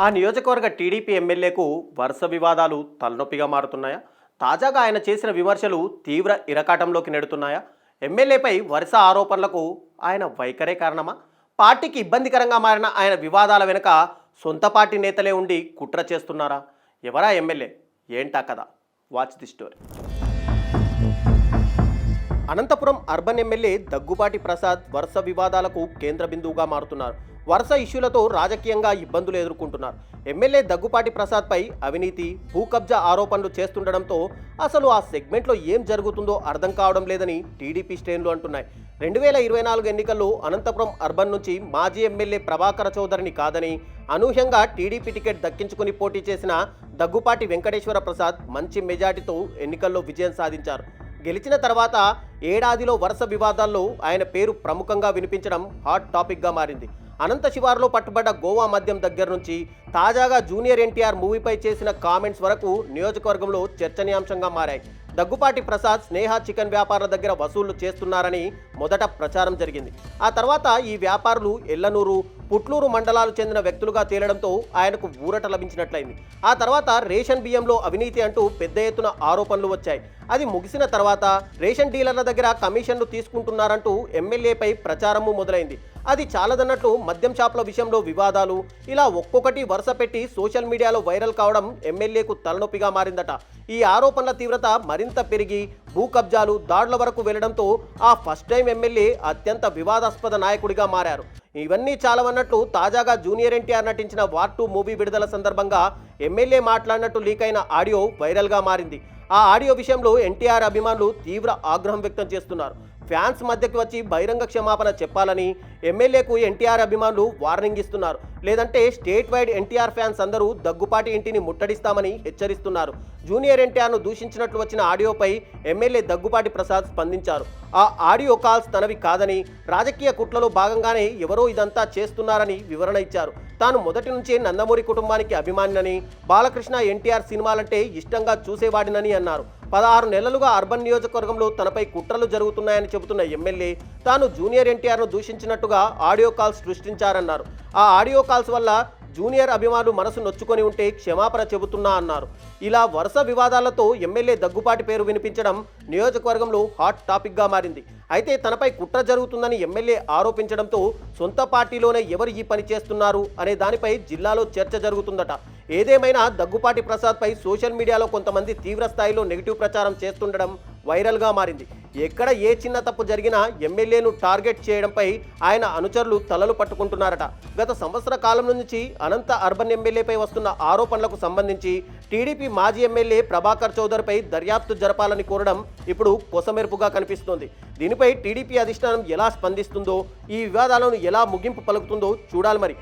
ఆ నియోజకవర్గ టీడీపీ ఎమ్మెల్యేకు వరుస వివాదాలు తలనొప్పిగా మారుతున్నాయా? తాజాగా ఆయన చేసిన విమర్శలు తీవ్ర ఇరకాటంలోకి నెడుతున్నాయా? ఎమ్మెల్యేపై వరుస ఆరోపణలకు ఆయన వైఖరే కారణమా? పార్టీకి ఇబ్బందికరంగా మారిన ఆయన వివాదాల వెనుక సొంత పార్టీ నేతలే ఉండి కుట్ర చేస్తున్నారా? ఎవరా ఎమ్మెల్యే? ఏంటా కదా? Watch the story. Anantapuram urban MLA Daggubati Prasad వరుస వివాదాలకు కేంద్ర బిందువుగా మారుతున్నారు. వరుస ఇష్యూలతో రాజకీయంగా ఇబ్బందులు ఎదుర్కొంటున్నారు. ఎమ్మెల్యే దగ్గుపాటి ప్రసాద్పై అవినీతి, భూ కబ్జా ఆరోపణలు చేస్తుండడంతో అసలు ఆ సెగ్మెంట్లో ఏం జరుగుతుందో అర్థం కావడం లేదని టీడీపీ శ్రేణులు అంటున్నాయి. 2024 ఎన్నికల్లో అనంతపురం అర్బన్ నుంచి మాజీ ఎమ్మెల్యే ప్రభాకర చౌదరిని కాదని అనూహ్యంగా టీడీపీ టికెట్ దక్కించుకుని పోటీ చేసిన దగ్గుపాటి వెంకటేశ్వర ప్రసాద్ మంచి మెజార్టీతో ఎన్నికల్లో విజయం సాధించారు. గెలిచిన తర్వాత ఏడాదిలో వరుస వివాదాల్లో ఆయన పేరు ప్రముఖంగా వినిపించడం హాట్ టాపిక్గా మారింది. అనంత శివారులో పట్టుబడ్డ గోవా మద్యం దగ్గర నుంచి తాజాగా జూనియర్ ఎన్టీఆర్ మూవీపై చేసిన కామెంట్స్ వరకు నియోజకవర్గంలో చర్చనీయాంశంగా మారాయి. దగ్గుపాటి ప్రసాద్ స్నేహ చికెన్ వ్యాపారుల దగ్గర వసూళ్లు చేస్తున్నారని మొదట ప్రచారం జరిగింది. ఆ తర్వాత ఈ వ్యాపారులు ఎల్లనూరు, పుట్లూరు మండలాలు చెందిన వ్యక్తులుగా తేలడంతో ఆయనకు ఊరట లభించినట్లయింది. ఆ తర్వాత రేషన్ బియ్యంలో అవినీతి అంటూ పెద్ద ఎత్తున ఆరోపణలు వచ్చాయి. అది ముగిసిన తర్వాత రేషన్ డీలర్ల దగ్గర కమిషన్లు తీసుకుంటున్నారంటూ ఎమ్మెల్యేపై ప్రచారము మొదలైంది. అది చాలదన్నట్లు మద్యం షాపుల విషయంలో వివాదాలు ఇలా ఒక్కొక్కటి వరుస పెట్టి సోషల్ మీడియాలో వైరల్ కావడం ఎమ్మెల్యేకు తలనొప్పిగా మారిందట. ఈ ఆరోపణల తీవ్రత మరింత పెరిగి భూ కబ్జాలు, దాడుల వరకు వెళ్లడంతో ఆ ఫస్ట్ టైం ఎమ్మెల్యే అత్యంత వివాదాస్పద నాయకుడిగా మారారు. ఇవన్నీ చాలవన్నట్లు తాజాగా జూనియర్ ఎన్టీఆర్ నటించిన వార్ 2 మూవీ విడుదల సందర్భంగా ఎమ్మెల్యే మాట్లాడినట్టు లీక్ అయిన ఆడియో వైరల్గా మారింది. ఆ ఆడియో విషయంలో ఎన్టీఆర్ అభిమానులు తీవ్ర ఆగ్రహం వ్యక్తం చేస్తున్నారు. ఫ్యాన్స్ మధ్యకి వచ్చి బహిరంగ క్షమాపణ చెప్పాలని ఎమ్మెల్యేకు ఎన్టీఆర్ అభిమానులు వార్నింగ్ ఇస్తున్నారు. లేదంటే స్టేట్ వైడ్ ఎన్టీఆర్ ఫ్యాన్స్ అందరూ దగ్గుపాటి ఇంటిని ముట్టడిస్తామని హెచ్చరిస్తున్నారు. జూనియర్ ఎన్టీఆర్ను దూషించినట్లు వచ్చిన ఆడియోపై ఎమ్మెల్యే దగ్గుపాటి ప్రసాద్ స్పందించారు. ఆ ఆడియో కాల్స్ తనవి కాదని, రాజకీయ కుట్రలో భాగంగానే ఎవరో ఇదంతా చేస్తున్నారని వివరణ ఇచ్చారు. తాను మొదటి నుంచే నందమూరి కుటుంబానికి అభిమానినని, బాలకృష్ణ ఎన్టీఆర్ సినిమాలంటే ఇష్టంగా చూసేవాడినని అన్నారు. 16 నెలలుగా అర్బన్ నియోజకవర్గంలో తనపై కుట్రలు జరుగుతున్నాయని చెబుతున్న ఎమ్మెల్యే తాను జూనియర్ ఎన్టీఆర్ను దూషించినట్టుగా ఆడియో కాల్స్ సృష్టించారన్నారు. ఆ ఆడియో కాల్స్ వల్ల జూనియర్ అభిమానులు మనసు నొచ్చుకొని ఉంటే క్షమాపణ చెబుతున్నా అన్నారు. ఇలా వరుస వివాదాలతో ఎమ్మెల్యే దగ్గుపాటి పేరు వినిపించడం నియోజకవర్గంలో హాట్ టాపిక్గా మారింది. అయితే తనపై కుట్ర జరుగుతుందని ఎమ్మెల్యే ఆరోపించడంతో సొంత పార్టీలోనే ఎవరు ఈ పని చేస్తున్నారు అనే దానిపై జిల్లాలో చర్చ జరుగుతుందట. ఏదేమైనా దగ్గుపాటి ప్రసాద్పై సోషల్ మీడియాలో కొంతమంది తీవ్ర స్థాయిలో నెగిటివ్ ప్రచారం చేస్తుండడం వైరల్గా మారింది. ఎక్కడ ఏ చిన్న తప్పు జరిగినా ఎమ్మెల్యేను టార్గెట్ చేయడంపై ఆయన అనుచరులు తలలు పట్టుకుంటున్నారట. గత సంవత్సర కాలం నుంచి అనంత అర్బన్ ఎమ్మెల్యేపై వస్తున్న ఆరోపణలకు సంబంధించి టీడీపీ మాజీ ఎమ్మెల్యే ప్రభాకర్ చౌదరిపై దర్యాప్తు జరపాలని కోరడం ఇప్పుడు కొసమెరుపుగా కనిపిస్తోంది. దీనిపై టీడీపీ అధిష్టానం ఎలా స్పందిస్తుందో, ఈ వివాదాలను ఎలా ముగింపు పలుకుతుందో చూడాలి మరి.